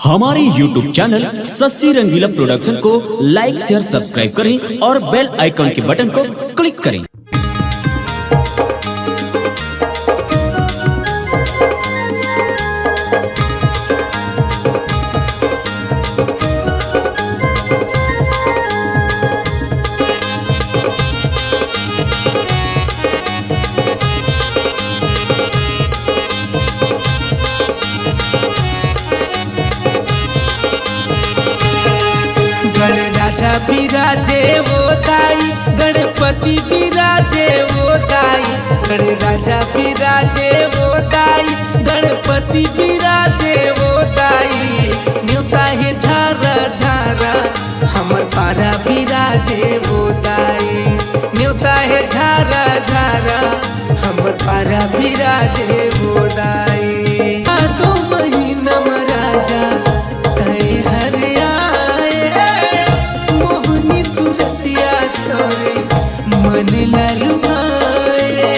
हमारे YouTube channel Shashi Rangila production को लाइक share subscribe करें और बेल आइकन के बटन को क्लिक करें। गणराजा बिराजे वो दाई, गणपति बिराजे वो दाई। गणराजा बिराजे वो दाई, गणपति बिराजे वो दाई। न्योता है झारा झारा, हमर पारा बिराजे वो दाई। न्योता है झारा झारा, हमर पारा बिराजे वो दाई। तो महीना राजा तय हरिया मन लालू भाए।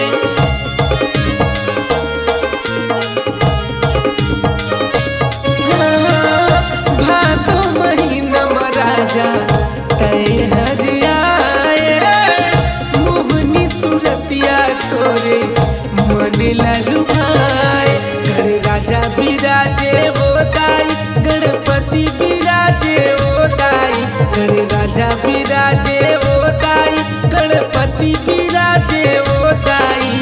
भादो महीना राजा तय हरियाए, मोहनी सुरतिया तोरे मन लालू भाए। गणराजा बिराजे वो दाई, गणपति बिराजे वो दाई। गणराजा बिराजे वो दाई, गणपति बिराजे वो दाई।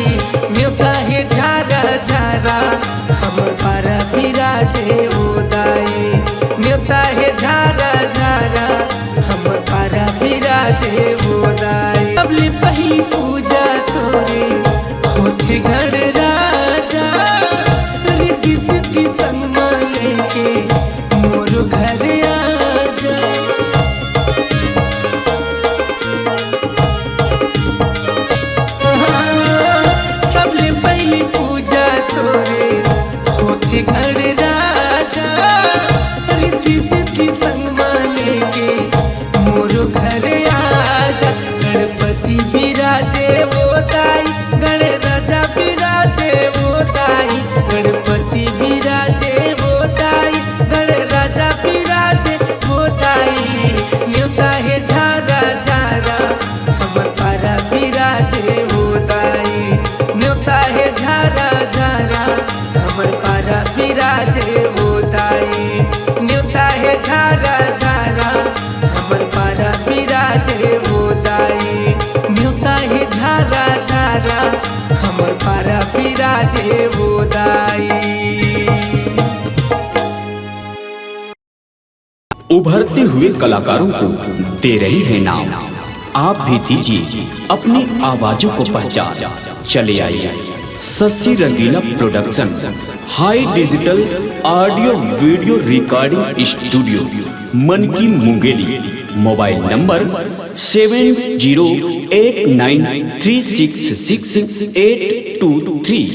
न्योता है झारा झारा, हमर पारा बिराजे वो दाई। न्योता है झारा झारा, हमर पारा बिराजे वो दाई। सबले पहली पूजा तोरे होती गणराजा, रिद्धि सिद्धि संग लेके मोर घर आजा। पहली पूजा तोरे होती गणराजा, रिद्धि सिद्धि संग लेके मोर घर आजा। गणपति बिराजे वो दाई, गणराजा बिराजे वो दाई। गणपति बिराजे वो दाई, गणराजा बिराजे वो दाई। न्योता है झारा झारा, हमर पारा बिराजे वो दाई। न्योता है झारा झारा, हमर पारा बिराजे वो दाई। न्योता है झारा झारा, हमर पारा बिराजे वो दाई। न्योता है झारा झारा, हमर पारा बिराजे वो दाई। उभरते हुए कलाकारों को दे रही है नाम, आप भी दीजिए अपनी आवाजों को पहचान। चले आइए Sassi Rangila production, high digital audio video recording studio, मन की मुंगेली। Mobile number 708936668823।